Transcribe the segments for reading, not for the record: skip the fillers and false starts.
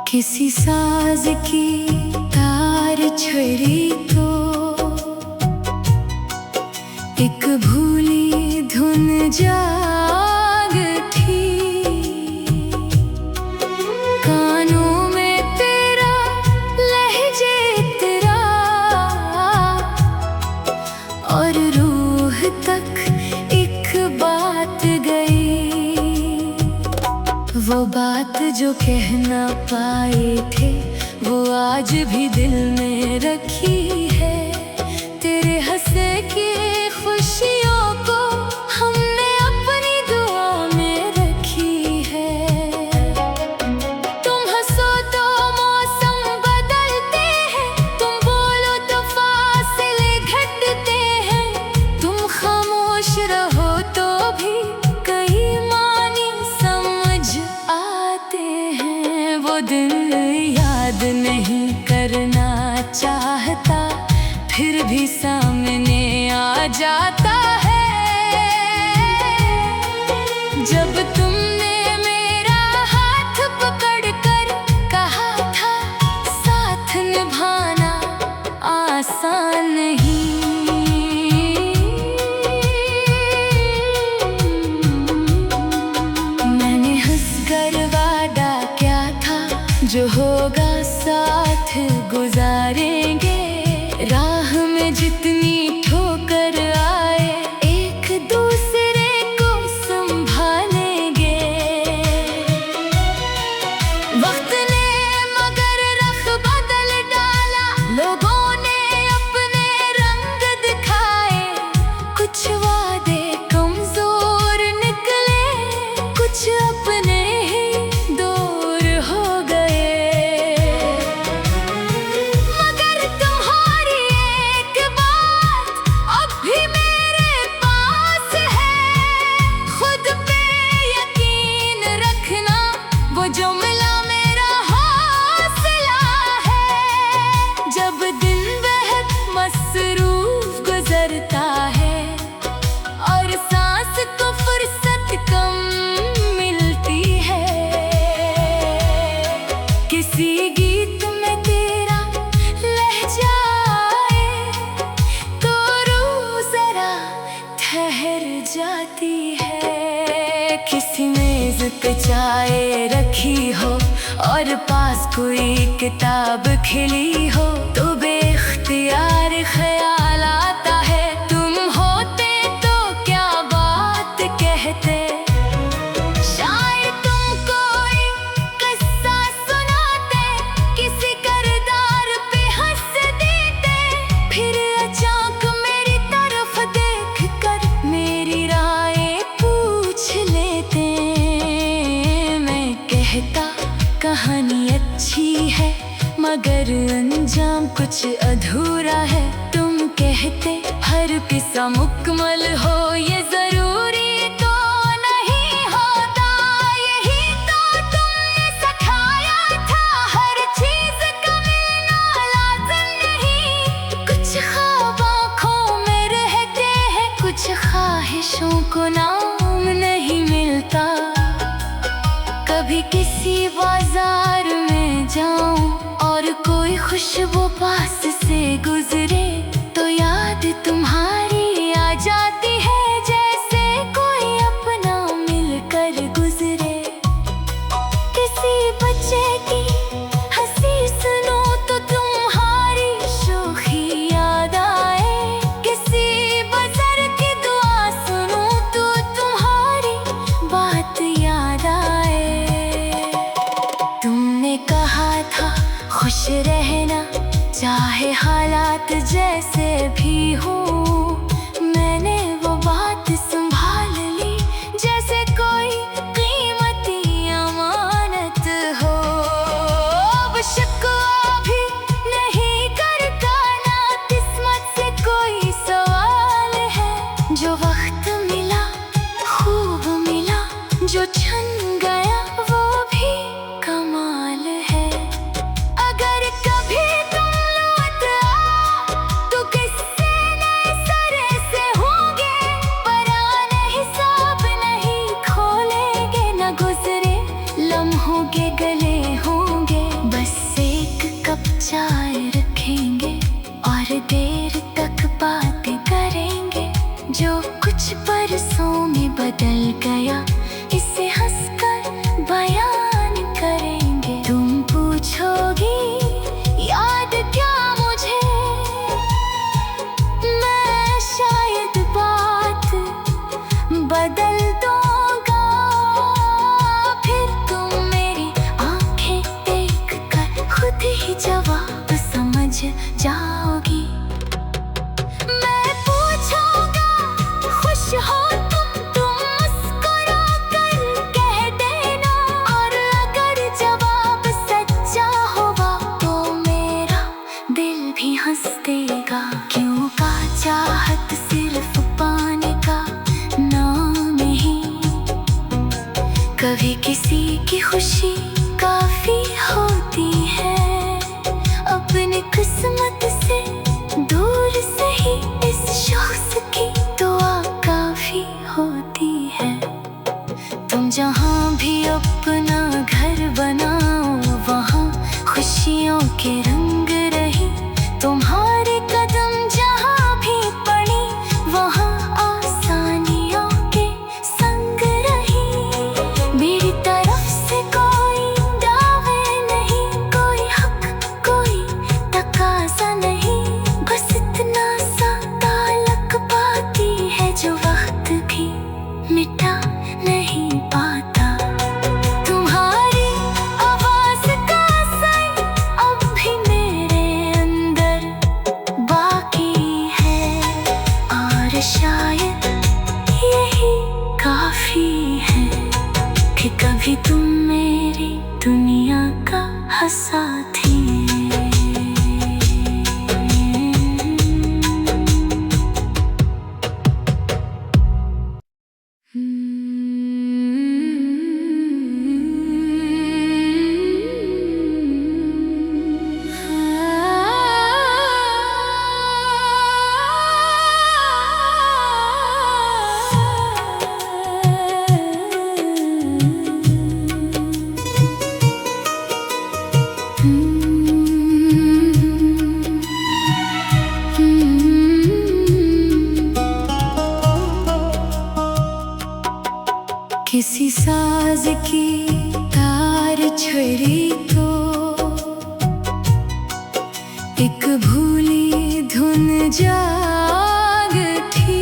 किसी साज की तार छड़ी को एक भूली धुन जाग थी। कानों में तेरा लहजे तेरा और रूह तक एक बात गई, वो बात जो कह ना पाए थे वो आज भी दिल में रखी है। तेरे हंसे की खुशियों को हमने अपनी दुआ में रखी है। तुम हंसो तो मौसम बदलते हैं, तुम बोलो तो फासले घटते हैं, तुम खामोश रहो तो भी कई मानी समझ आते हैं। वो दिन याद नहीं करना चाहता फिर भी सामने आ जाता है। जब तुमने मेरा हाथ पकड़कर कहा था साथ निभाना आसान नहीं, मैंने हंसकर वादा क्या था जो होगा साथ गुजारेंगे। राह में जितनी ठोकर आए एक दूसरे को संभालेंगे। वक्त ने मगर रख बदल डाला, लोगों ने अपने रंग दिखाए। कुछ वादे कमजोर निकले, कुछ अपने ही दूर हो गए। मगर तुम्हारी एक बात अब भी मेरे पास है, खुद पे यकीन रखना वो जो मिला मेरा हौसला है। जब दिन बहुत मसरूफ गुजरता है और सांस को फुर्सत कम मिलती है, किसी गीत में तेरा लहजा आए तो रूह जरा ठहर जाती है। किसी मेज पे चाय रखी हो और पास कोई किताब खिली हो तो बेख्तियार ख्याल आता है, तुम होते तो क्या बात कहते। शायद तुम कोई किस्सा सुनाते, किसी किरदार पे हंस देते, फिर अचानक मेरी तरफ देख कर मेरी राय पूछ लेते। मैं कहता कहानी अच्छी है मगर अंजाम कुछ अधूरा है। तुम कहते हर किस्सा मुकम्मल हो, ये जरूरी तो नहीं होता। यही तो तुमने सिखाया था, हर चीज का मिलना लाज़िम नहीं। कुछ ख्वाब आँखों में रहते हैं, कुछ ख्वाहिशों को नाम नहीं मिलता। कभी किसी बाजार में जाऊं और कोई खुशबू पास से गुजरे तो याद तुम्हारी आ जाती है, जैसे कोई अपना मिलकर गुजरे। किसी बच्चे की हंसी सुनो तो तुम्हारी शोखी याद आए, किसी बुजुर्ग की दुआ सुनो तो तुम्हारी बात याद आए। तुमने कहा था खुश रहना चाहे हालात जैसे भी हो, मैंने वो बात संभाल ली जैसे कोई कीमती अमानत हो। के गले होंगे, बस एक कप चाय रखेंगे और देर तक बातें करेंगे। जो कुछ परसों में बदल गया, इसे हंसकर बयान करेंगे। तुम पूछोगी याद क्या मुझे, मैं शायद बात बदल दूंगा। फिर तुम मेरी आंखें देख कर खुद ही जवाब समझ जाओगी। मैं पूछूंगा खुश हो तुम मुस्कुरा कर कह देना। और अगर जवाब सच्चा होगा तो मेरा दिल भी हंस देगा। क्यों का चाहत सिर्फ पाने का नाम ही, कभी किसी की खुशी काफी होती है। अपनी किस्मत से दूर से ही इस शख्स की दुआ काफी होती है। तुम जहाँ भी अपना घर बनाओ, वहाँ खुशियों के रंग रही। तुम्हारे कदम जहाँ भी पड़ी, वहाँ आसानियों के संग रही। मेरी तरफ से कोई दावे नहीं, कोई हक कोई तकाजा नहीं। बस इतना सा ताल्लुक बाकी है जो वक्त भी मिटा नहीं पाता। तुम्हारी आवाज का असर अब भी मेरे अंदर बाकी है, और शायद यही काफी है कि कभी तुम मेरी दुनिया का साथी। किसी साज की तार छड़ी को एक भूली धुन जाग थी।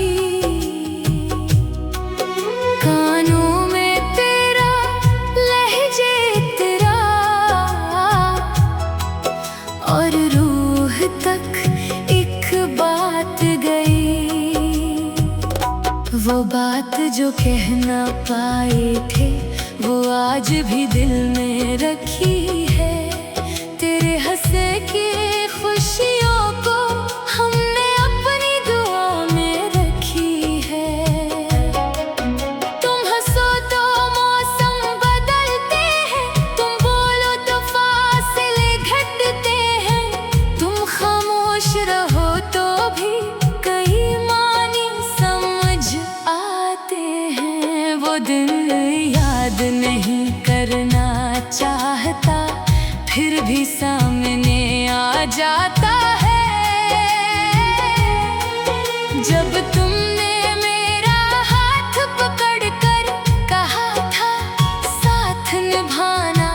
कानों में तेरा लहजे तेरा, और रूह तक एक बात गई। वो बात जो कह ना पाए थे, वो आज भी दिल में रखी है। तेरे हंसे की खुशियों को हमने अपनी दुआ में रखी है। तुम हंसो तो मौसम बदलते हैं, तुम बोलो तो फासले घटते हैं। तुम खामोश रहो तो भी कई मानी समझ आते हैं। वो दिन याद नहीं करना चाहता, फिर भी सामने आ जाता है। जब तुमने मेरा हाथ पकड़ कर कहा था साथ निभाना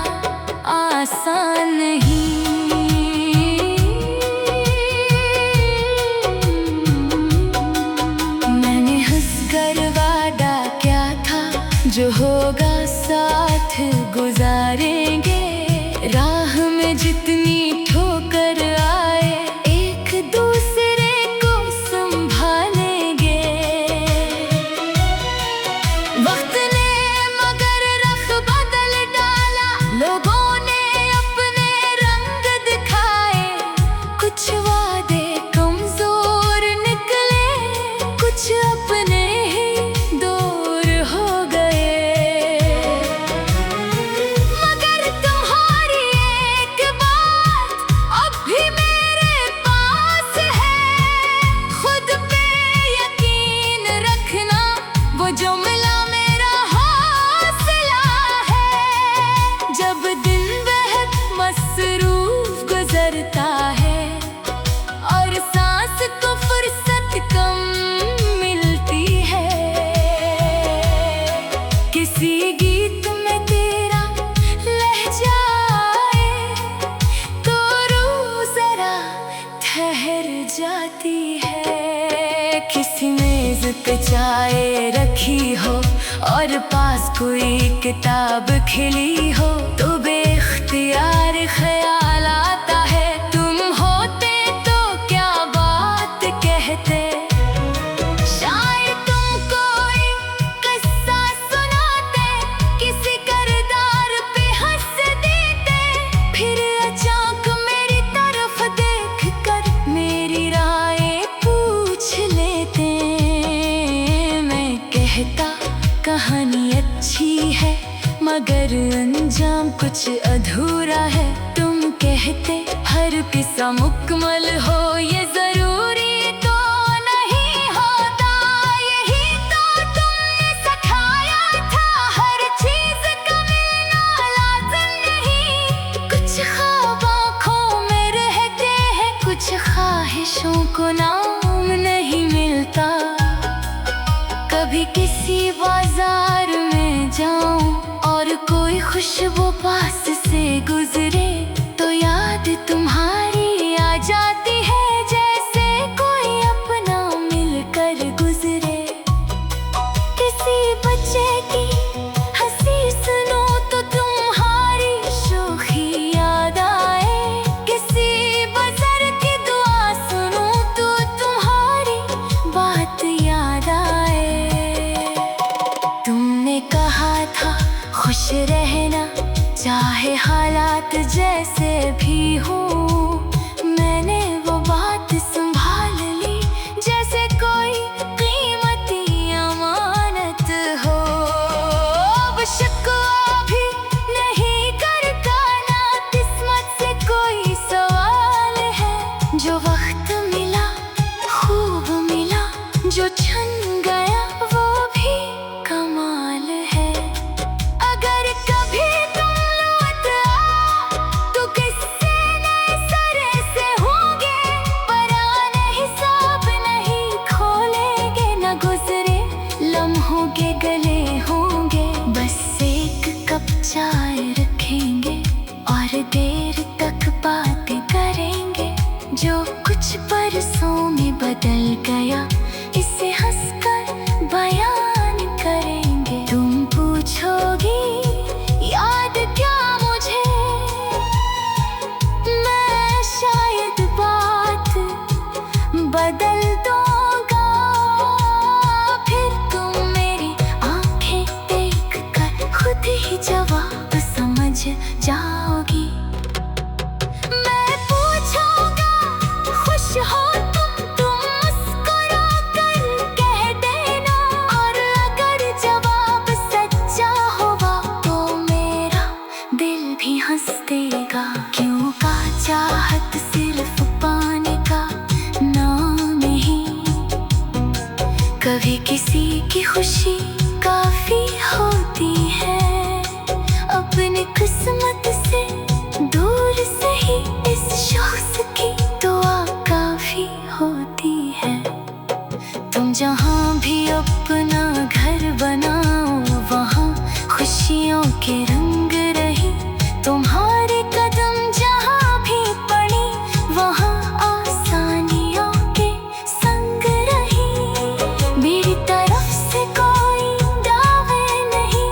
आसान नहीं। मैंने हंसकर वादा क्या था, जो होगा साथ गुजारेंगे। राह में जितनी ठोकर आए, एक दूसरे को संभालेंगे। वक्त ने मगर रख बदल डाला, लोगों ने अपने रंग दिखाए। कुछ वादे कमजोर निकले, कुछ अपने ही दूर हो गए। मगर तुम्हारी एक बात अब भी मेरे पास है, खुद पे यकीन रखना, वो जो मिला मेरा हौसला है। जब दिन वह मसरूफ गुजरता है और सांस को फुर्सत कम मिलती है, किसी गीत में तेरा लहजा आए तो रूह जरा ठहर जाती है। किसी मेज पे चाय रखी हो और पास कोई किताब खिली हो तो बेख्तियार ख्याल आता है, तुम होते तो क्या बात कहते। शायद तुम कोई किस्सा सुनाते, किसी किरदार पे हंस देते, फिर अचानक मेरी तरफ देख कर मेरी राय पूछ लेते। मैं कहता कहानी अच्छी है मगर अंजाम कुछ अधूरा है, तुम कहते हर किस्सा मुकम्मल हो ये जरूरी तो नहीं होता। यही तो तुमने सिखाया था, हर चीज का मिलना लाज़िम नहीं। कुछ ख्वाब आँखों में रहते हैं, कुछ ख्वाहिशों को नाम नहीं मिलता। कभी किसी बाजार में जाऊं और कोई खुशबू पास से गुजरे तो याद तुम्हारी आ जाती है, जैसे कोई अपना मिलकर गुजरे। किसी बच्चे की हंसी सुनो तो तुम्हारी शोखी याद आए, किसी बुजुर्ग की दुआ सुनो तो तुम्हारी बात याद आए। तुमने कहा था खुश रहना चाहे हालात जैसे भी हो, मैंने वो बात संभाल ली जैसे कोई कीमती अमानत हो। अब शिकवा भी नहीं करता, ना किस्मत से कोई सवाल है। जो वक्त मिला खूब मिला, जो छन गया वो भी कमाल है। अगर कभी तुम लौट आओ तो किस्से नए सिरे से होंगे, पुराने हिसाब नहीं खोलेंगे, न गुजरे लम्हों के गले होंगे। बस एक कप चाय रखेंगे और देर तक बातें करेंगे, जो कुछ बरसों में बदल गया इसे हंसकर बयान करेंगे। तुम पूछोगी याद क्या मुझे, मैं शायद बात बदल दूंगा, फिर तुम मेरी आंखें देख कर खुद ही जवाब समझ जाओगी। मैं पूछूंगा खुश हो तुम मुस्कुरा कर कह देना, और अगर जवाब सच्चा होगा तो मेरा दिल भी हंस देगा। क्यों का चाहत सिर्फ पाने का नाम नहीं, कभी किसी की खुशी काफी होती है। अपनी किस्मत से दूर से ही इस शख्स की दुआ काफी होती है। तुम जहाँ भी अपना घर बनाओ वहाँ खुशियों के रंग रही, तुम्हारे कदम जहाँ भी पड़ी वहाँ आसानियों के संग रही। मेरी तरफ से कोई दावे नहीं,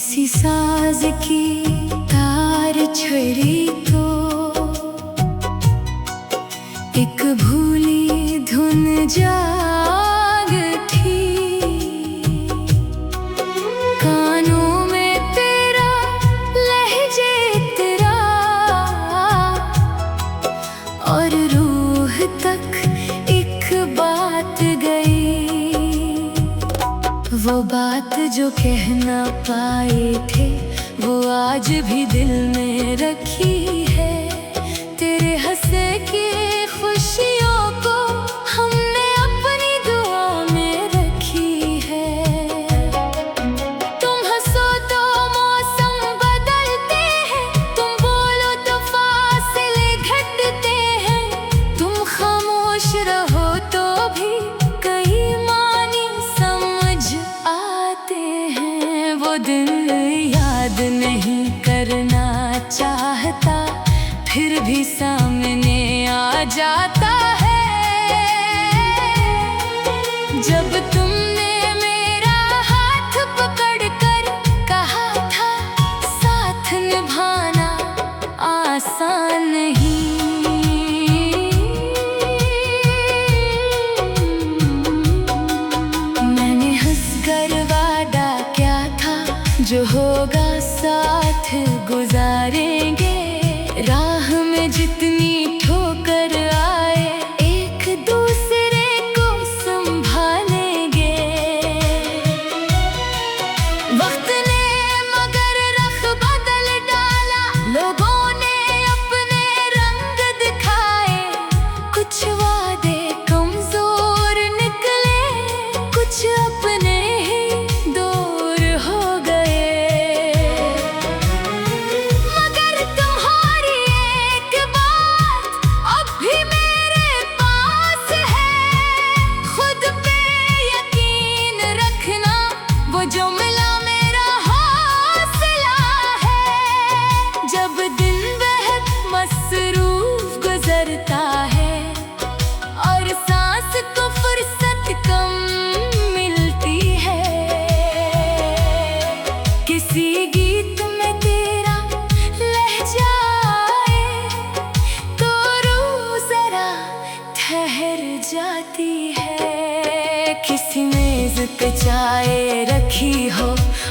किसी साज की तार छड़ी को एक भूली धुन जाग उठी। कानों में तेरा लहजे तेरा और रूह तक एक बात गई। वो बात जो कह ना पाए थे वो आज भी दिल में रखी है। तेरे हंसे की खुशियों को हमने अपनी दुआ में रखी है। तुम हंसो तो मौसम बदलते हैं, तुम बोलो तो फासले घटते हैं। तुम खामोश रहो तो भी कई मानी समझ आते हैं। वो दिन याद नहीं करना चाहता फिर भी सामने आ जाता है। जब तुमने मेरा हाथ पकड़कर कहा था साथ निभाना आसान नहीं। मैंने हंसकर वादा क्या था जो होगा साथ गुजारेंगे। राह में जितनी ठोकर आए एक दूसरे को संभालेंगे। वक्त ने मगर रख बदल डाला, लोगों ने अपने रंग दिखाए। कुछ वादे कमजोर निकले, कुछ अपने ही दूर हो गए। जो मिला मेरा हौसला है। जब दिन बहुत मसरूफ गुजरता है और सांस को फुर्सत कम मिलती है। किसी गीत में तेरा लहजा आए तो रूह जरा ठहर जाती है। किसी मेज पे चाय रखी हो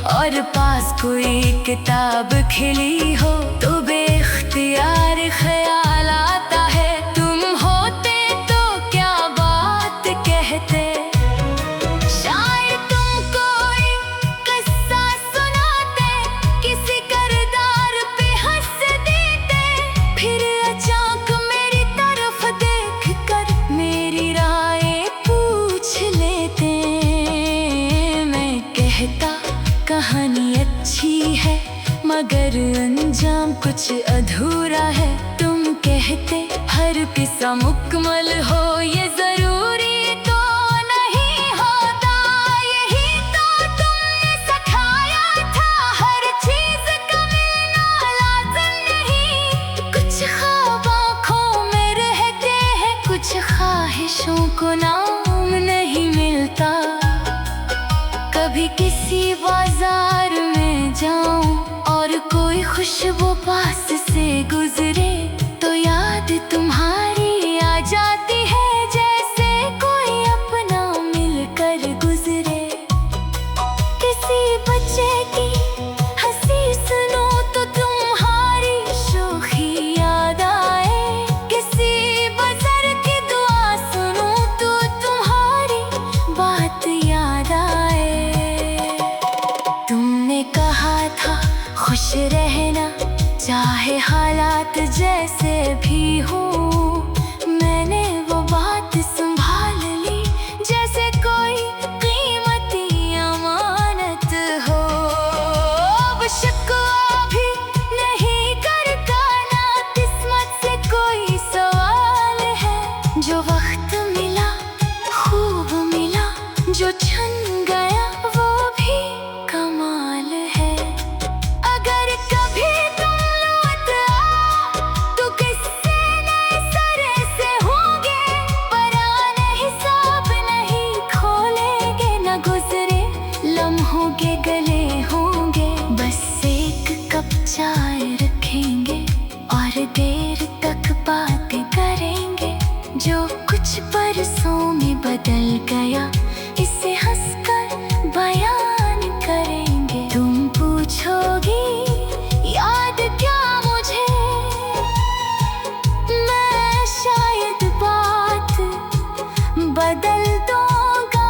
और पास कोई किताब खिली हो तो बेख्तियार ख्याल आता है तुम होते तो क्या बात कहते। शायद तुम कोई किस्सा सुनाते, किसी किरदार पे हंस देते। फिर अचानक मेरी तरफ देख कर मेरी राय पूछ लेते। मैं कहता कहानी अच्छी है मगर अंजाम कुछ अधूरा है। तुम कहते हर किस्सा मुकम्मल हो ये जरूरी तो नहीं होता। यही तो तुमने सिखाया था, हर चीज का मिलना लाज़िम नहीं। कुछ ख्वाब आँखों में रहते हैं, कुछ ख्वाहिशों को नाम नहीं मिलता। कभी किसी बाजार में जाऊं और कोई खुशबू पास से गुजरे तो याद तुम्हारी आ जाती है। जैसे कोई अपना मिलकर गुजरे। किसी बच्चे की हंसी सुनो तो तुम्हारी शोखी याद आए। किसी बुजुर्ग की दुआ सुनो तो तुम्हारी बात याद आए। तुमने कहा था खुश रहना चाहे हालात जैसे भी हो। मैंने वो बात संभाल ली जैसे कोई कीमती अमानत हो। अब शिकवा भी नहीं करता ना किस्मत से कोई सवाल है। जो वक्त मिला खूब मिला, जो छन गया वो भी कमाल है। अगर कभी तुम लौट आओ तो किससे नए सिरे से होंगे। पुराने हिसाब नहीं खोलेंगे, न गुजरे लम्हों के गले होंगे। आज परसों में बदल गया, इसे हंसकर बयान करेंगे। तुम पूछोगी याद क्या मुझे, मैं शायद बात बदल दूंगा।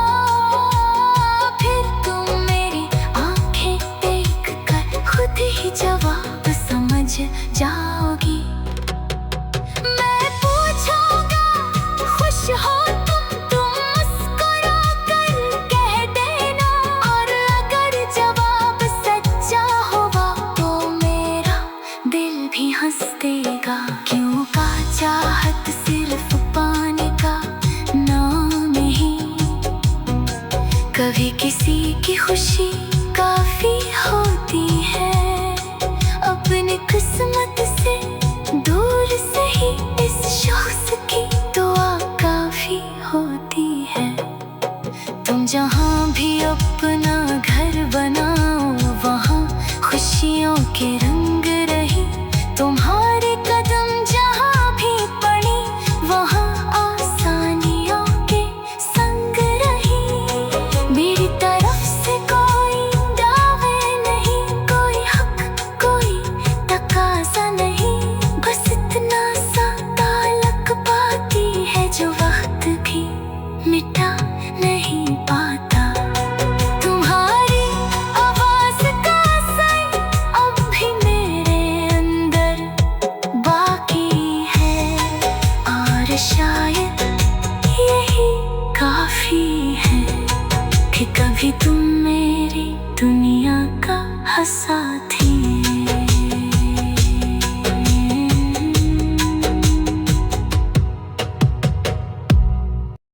फिर तुम मेरी आंखें देख कर खुद ही जवाब समझ जाओगी। मैं पूछूंगा खुश हो तुम मुस्कुरा कर कह देना। और अगर जवाब सच्चा होगा तो मेरा दिल भी हंस देगा। क्यों का चाहत सिर्फ पाने का नाम ही, कभी किसी की खुशी काफी होती है। अपनी किस्मत से दूर से ही इस शख्स की दुआ काफी होती है। तुम जहाँ भी अपना घर बनाओ वहाँ खुशियों के रंग रही। तुम्हारे कदम जहाँ भी पड़ी वहाँ आसानियों के संग रही। मेरी तरफ से कोई दावे नहीं, कोई हक कोई तकाजा नहीं। बस इतना सा ताल्लुक बाकी है जो वक्त भी मिटा नहीं पाता। तुम्हारी आवाज का असर अब भी मेरे अंदर बाकी है। और शायद यही काफी है कि कभी तुम मेरी दुनिया का हंसा